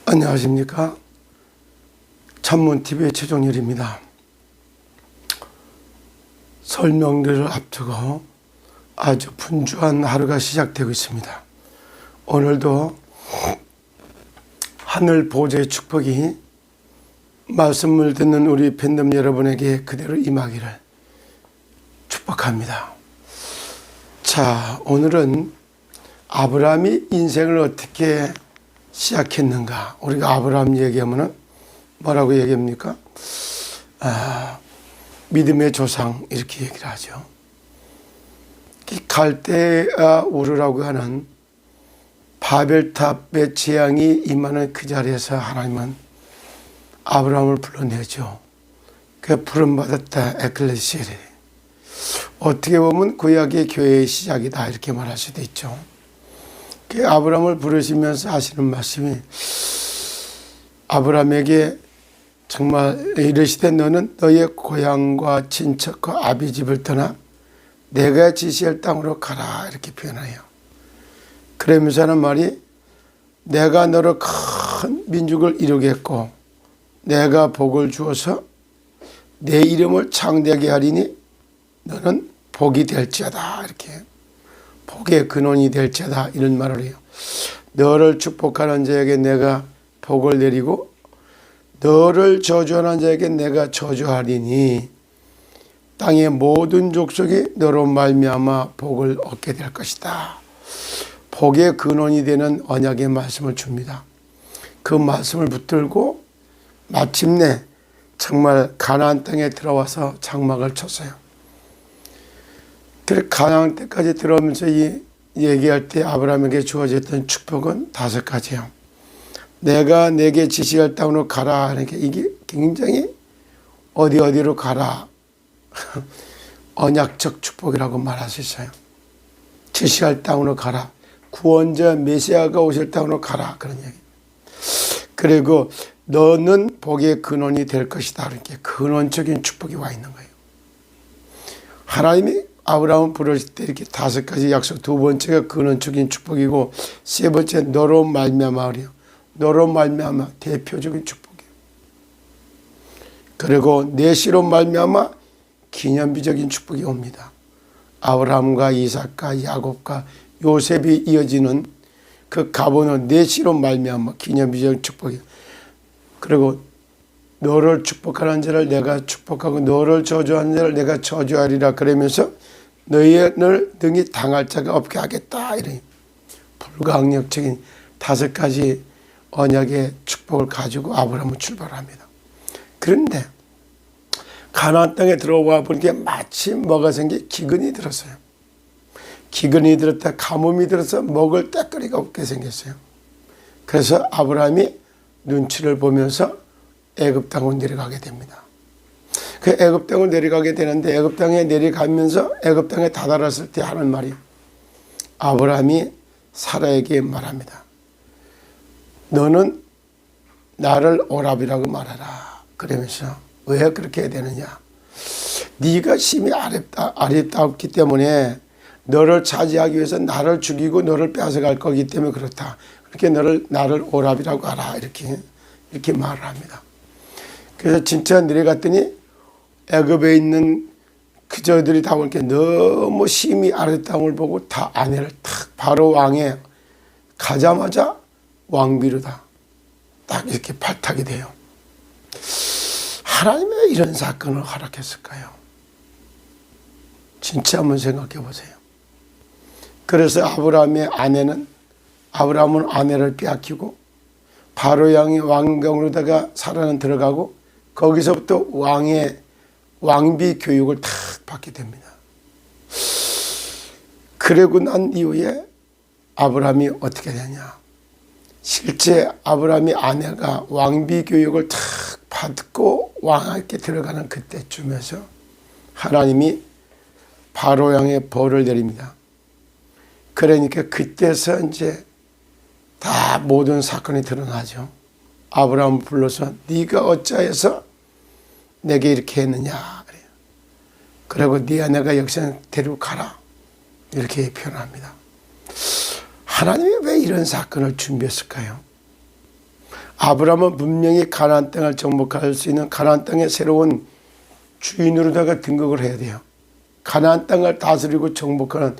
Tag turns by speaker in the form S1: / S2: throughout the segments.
S1: 안녕하십니까. 찬문TV의 최종렬입니다. 설 명절을 앞두고 아주 분주한 하루가 시작되고 있습니다. 오늘도 하늘 보좌의 축복이 말씀을 듣는 우리 팬덤 여러분에게 그대로 임하기를 축복합니다. 자, 오늘은 아브라함이 인생을 어떻게 시작했는가. 우리가 아브라함 얘기하면은 뭐라고 얘기합니까? 믿음의 조상 이렇게 얘기를 하죠. 갈대아 우르라고 하는 바벨탑의 재앙이 임하는 그 자리에서 하나님은 아브라함을 불러내죠. 그 부름받았다 에클레시아에. 어떻게 보면 구약의 교회의 시작이다 이렇게 말할 수도 있죠. 그 아브라함을 부르시면서 하시는 말씀이 아브라함에게 정말 이르시되 너는 너의 고향과 친척과 아비집을 떠나 내가 지시할 땅으로 가라 이렇게 표현해요. 그러면서 하는 말이 내가 너로 큰 민족을 이루겠고 내가 복을 주어서 내 이름을 창대하게 하리니 너는 복이 될지어다 이렇게 복의 근원이 될지어다 이런 말을 해요. 너를 축복하는 자에게 내가 복을 내리고 너를 저주하는 자에게 내가 저주하리니 땅의 모든 족속이 너로 말미암아 복을 얻게 될 것이다. 복의 근원이 되는 언약의 말씀을 줍니다. 그 말씀을 붙들고 마침내 정말 가나안 땅에 들어와서 장막을 쳤어요. 그래 가나안 때까지 들어오면서 이 얘기할 때 아브라함에게 주어졌던 축복은 5가지예요. 내가 내게 지시할 땅으로 가라 하는 게 이게 굉장히 어디로 가라 언약적 축복이라고 말할 수 있어요. 지시할 땅으로 가라. 구원자 메시아가 오실 땅으로 가라 그런 얘기. 그리고 너는 복의 근원이 될 것이다. 이렇게 근원적인 축복이 와 있는 거예요. 하나님이 아브라함을 부르실 때 이렇게 5가지 약속, 2번째가 근원적인 축복이고 3번째 너로 말미암아 그래요. 너로 말미암아 대표적인 축복이에요. 그리고 내 씨로 말미암아 기념비적인 축복이 옵니다. 아브라함과 이삭과 야곱과 요셉이 이어지는 그 가보는 내 씨로 말미암아 기념비적인 축복이에요. 그리고 너를 축복하는 자를 내가 축복하고 너를 저주하는 자를 내가 저주하리라 그러면서 너희를 능히 당할 자가 없게 하겠다 이런 불가항력적인 5가지 언약의 축복을 가지고 아브라함은 출발합니다. 그런데 가나안 땅에 들어와 보니까 마침 뭐가 생겨 기근이 들었어요. 기근이 들었다 가뭄이 들어서 먹을 때거리가 없게 생겼어요. 그래서 아브라함이 눈치를 보면서 애굽 땅으로 내려가게 됩니다. 그 애굽 땅으로 내려가게 되는데 애굽 땅에 내려가면서 애굽 땅에 다다랐을 때 하는 말이 아브라함이 사라에게 말합니다. 너는 나를 오랍이라고 말하라. 그러면서 왜 그렇게 해야 되느냐. 네가 심히 아름답기 때문에 너를 차지하기 위해서 나를 죽이고 너를 뺏어갈 거기 때문에 그렇다. 그렇게 나를 오랍이라고 하라. 이렇게 말을 합니다. 그래서 진짜 내려갔더니 애굽에 있는 그저들이 다 보니까 너무 심히 아름다움을 보고 다 아내를 탁 바로 왕에 가자마자 왕비로다. 딱 이렇게 발탁이 돼요. 하나님이 왜 이런 사건을 허락했을까요? 진짜 한번 생각해 보세요. 그래서 아브라함은 아내를 빼앗기고 바로 왕의 왕궁으로다가 사라는 들어가고 거기서부터 왕비 교육을 탁 받게 됩니다. 그러고 난 이후에 아브라함이 어떻게 되냐. 실제 아브라함이 아내가 왕비 교육을 탁 받고 왕에게 들어가는 그때쯤에서 하나님이 바로 왕의 벌을 내립니다. 그러니까 그때서 이제 다 모든 사건이 드러나죠. 아브라함을 불러서 네가 어찌하여서 내게 이렇게 했느냐 그래요. 그리고 네 아내가 역시 데리고 가라 이렇게 표현합니다. 하나님이 왜 이런 사건을 준비했을까요? 아브라함은 분명히 가나안 땅을 정복할 수 있는 가나안 땅의 새로운 주인으로다가 등극을 해야 돼요. 가나안 땅을 다스리고 정복하는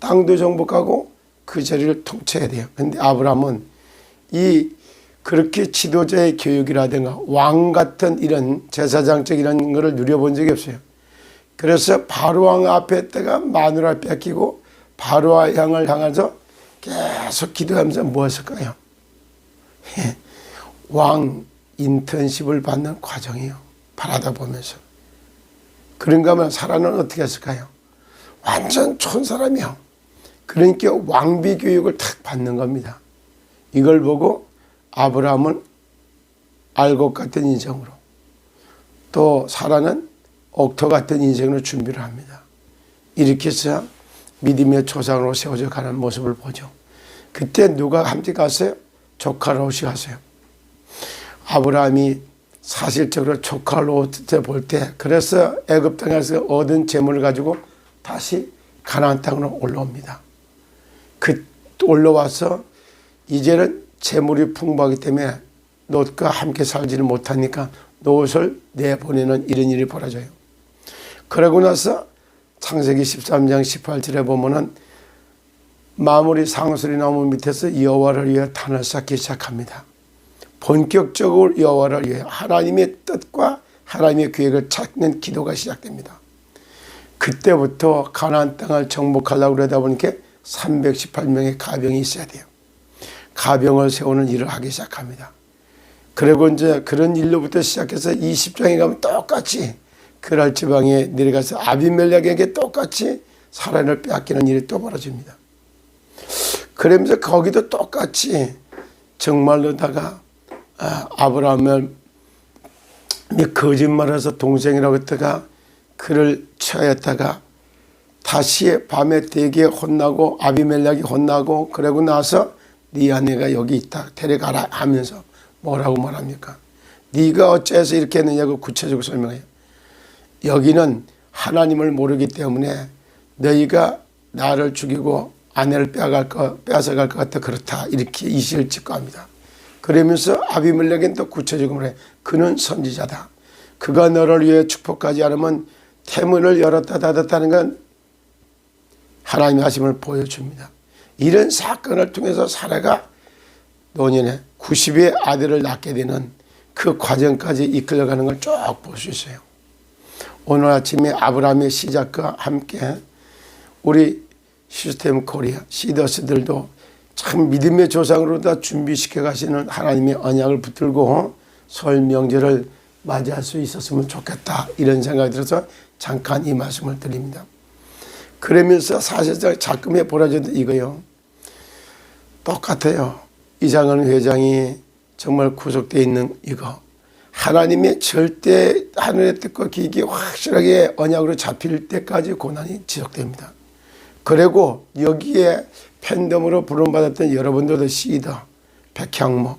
S1: 땅도 정복하고 그 자리를 통치해야 돼요. 그런데 아브라함은 그렇게 지도자의 교육이라든가 왕 같은 이런 제사장적 이런 거를 누려본 적이 없어요. 그래서 바로왕 앞에 있다가 마누라 뺏기고 바로왕을 향해서 계속 기도하면서 뭐 했을까요? 왕 인턴십을 받는 과정이요. 바라다 보면서. 그런가 하면 사라는 어떻게 했을까요? 완전 촌 사람이요. 그러니까 왕비 교육을 탁 받는 겁니다. 이걸 보고 아브라함은 알곡 같은 인생으로, 또 사라는 옥토 같은 인생으로 준비를 합니다. 이렇게 해서 믿음의 조상으로 세워져 가는 모습을 보죠. 그때 누가 함께 갔어요? 조카 롯이 갔어요. 아브라함이 사실적으로 조카 롯을 볼 때, 그래서 애굽 땅에서 얻은 재물을 가지고 다시 가나안 땅으로 올라옵니다. 올라와서 이제는 재물이 풍부하기 때문에 롯과 함께 살지를 못하니까 롯을 내보내는 이런 일이 벌어져요. 그러고 나서 창세기 13장 18절에 보면은 마무리 상수리 나무 밑에서 여호와를 위해 단을 쌓기 시작합니다. 본격적으로 여호와를 위해 하나님의 뜻과 하나님의 계획을 찾는 기도가 시작됩니다. 그때부터 가나안 땅을 정복하려고 그러다 보니까 318명의 가병이 있어야 돼요. 가병을 세우는 일을 하기 시작합니다. 그리고 이제 그런 일로부터 시작해서 20장에 가면 똑같이 그랄 지방에 내려가서 아비멜렉에게 똑같이 사람을 빼앗기는 일이 또 벌어집니다. 그러면서 거기도 똑같이 정말로다가 아브라함을 거짓말해서 동생이라고 했다가 그를 처했다가 다시 밤에 되게 혼나고 아비멜렉이 혼나고 그러고 나서 네 아내가 여기 있다 데려가라 하면서 뭐라고 말합니까? 네가 어째서 이렇게 했느냐고 구체적으로 설명해요. 여기는 하나님을 모르기 때문에 너희가 나를 죽이고 아내를 빼앗아갈 것 같아 그렇다 이렇게 이실을 짓고 합니다. 그러면서 아비멜렉은 또 구체적으로 말해 그는 선지자다. 그가 너를 위해 축복하지 않으면 태문을 열었다 닫았다는 건 하나님의 하심을 보여줍니다. 이런 사건을 통해서 사라가 노년에 90의 아들을 낳게 되는 그 과정까지 이끌어가는 걸 쭉 볼 수 있어요. 오늘 아침에 아브라함의 시작과 함께 우리 시스템 코리아 시더스들도 참 믿음의 조상으로 다 준비시켜 가시는 하나님의 언약을 붙들고 설 명절을 맞이할 수 있었으면 좋겠다 이런 생각이 들어서 잠깐 이 말씀을 드립니다. 그러면서 사실상 작금에 벌어져도 이거요. 똑같아요. 이상은 회장이 정말 구속되어 있는 이거. 하나님의 절대 하늘의 뜻과 기획이 확실하게 언약으로 잡힐 때까지 고난이 지속됩니다. 그리고 여기에 팬덤으로 부름받았던 여러분들도 시더, 백향목,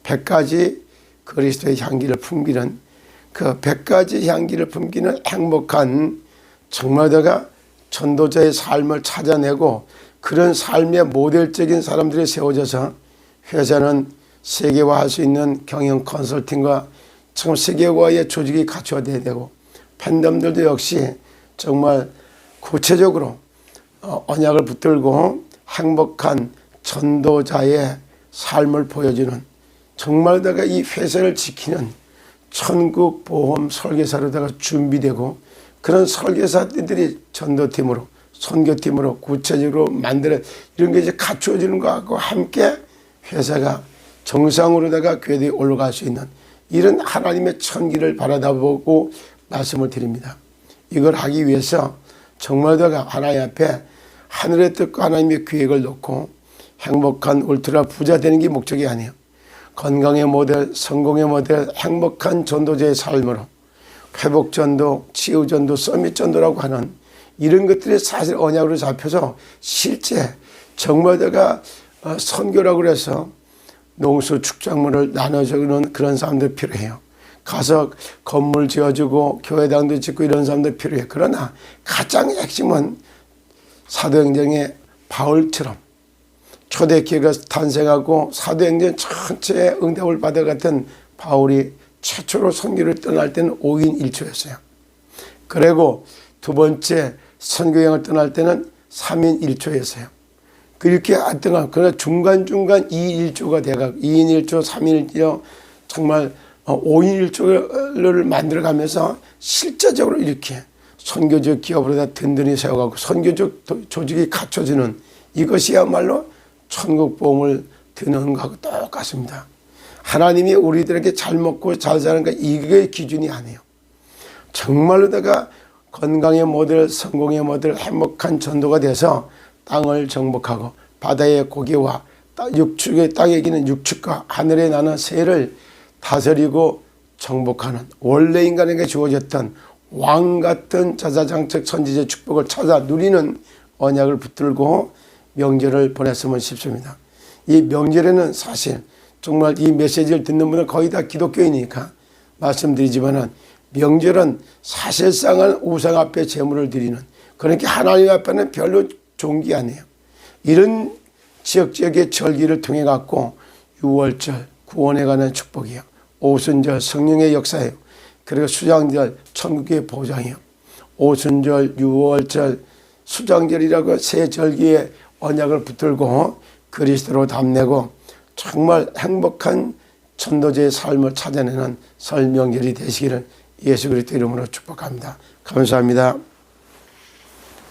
S1: 100가지 그리스도의 향기를 풍기는 그 100가지 향기를 풍기는 행복한 정말다가 전도자의 삶을 찾아내고 그런 삶의 모델적인 사람들이 세워져서 회사는 세계화할 수 있는 경영 컨설팅과 참 세계화의 조직이 갖춰져야 되고 팬덤들도 역시 정말 구체적으로 언약을 붙들고 행복한 전도자의 삶을 보여주는 정말 내가 이 회사를 지키는 천국 보험 설계사로다가 준비되고 그런 설계사들이 전도팀으로 선교팀으로 구체적으로 만들어 이런 게 이제 갖추어지는 것하고 함께 회사가 정상으로다가 궤도에 올라갈 수 있는 이런 하나님의 천기를 바라다보고 말씀을 드립니다. 이걸 하기 위해서 정말 내가 하나님 앞에 하늘의 뜻과 하나님의 계획을 놓고 행복한 울트라 부자 되는 게 목적이 아니에요. 건강의 모델, 성공의 모델, 행복한 전도자의 삶으로 회복전도, 치유전도, 서밋전도라고 하는 이런 것들이 사실 언약으로 잡혀서 실제 정말 내가 선교라고 해서 농수 축작물을 나눠주는 그런 사람들 필요해요. 가서 건물 지어주고 교회당도 짓고 이런 사람들 필요해요. 그러나 가장 핵심은 사도행전의 바울처럼 초대교회가 탄생하고 사도행전 전체에 응답을 받아갔던 바울이 최초로 선교를 떠날 때는 5인 1조였어요. 그리고 두 번째 선교여행을 떠날 때는 3인 1조였어요. 그렇게 하여튼 그러나 중간중간 2인 1조가 돼가고 2인 1조, 3인 1조, 정말 5인 1조를 만들어가면서 실제적으로 이렇게 선교적 기업으로 다 든든히 세워가고 선교적 조직이 갖춰지는 이것이야말로 천국 보험을 드는 것하고 똑같습니다. 하나님이 우리들에게 잘 먹고 잘 사는 것 이게 기준이 아니에요. 정말로 내가 건강의 모델, 성공의 모델, 행복한 전도가 돼서 땅을 정복하고 바다의 고기와 육축의 땅에 기는 육축과 하늘에 나는 새를 다스리고 정복하는 원래 인간에게 주어졌던 왕 같은 자자장책 천지의 축복을 찾아 누리는 언약을 붙들고 명절을 보냈으면 싶습니다. 이 명절에는 사실 정말 이 메시지를 듣는 분은 거의 다 기독교인이니까 말씀드리지만은 명절은 사실상은 우상 앞에 제물을 드리는, 그러니까 하나님 앞에는 별로 좋은 게 아니에요. 이런 지역의 절기를 통해 갖고 유월절 구원에 관한 축복이요, 오순절 성령의 역사예요, 그리고 수장절 천국의 보장이요. 오순절, 유월절, 수장절이라고 세 절기의 언약을 붙들고 그리스도로 담내고 정말 행복한 전도자의 삶을 찾아내는 설 명절이 되시기를 예수 그리스도 이름으로 축복합니다. 감사합니다.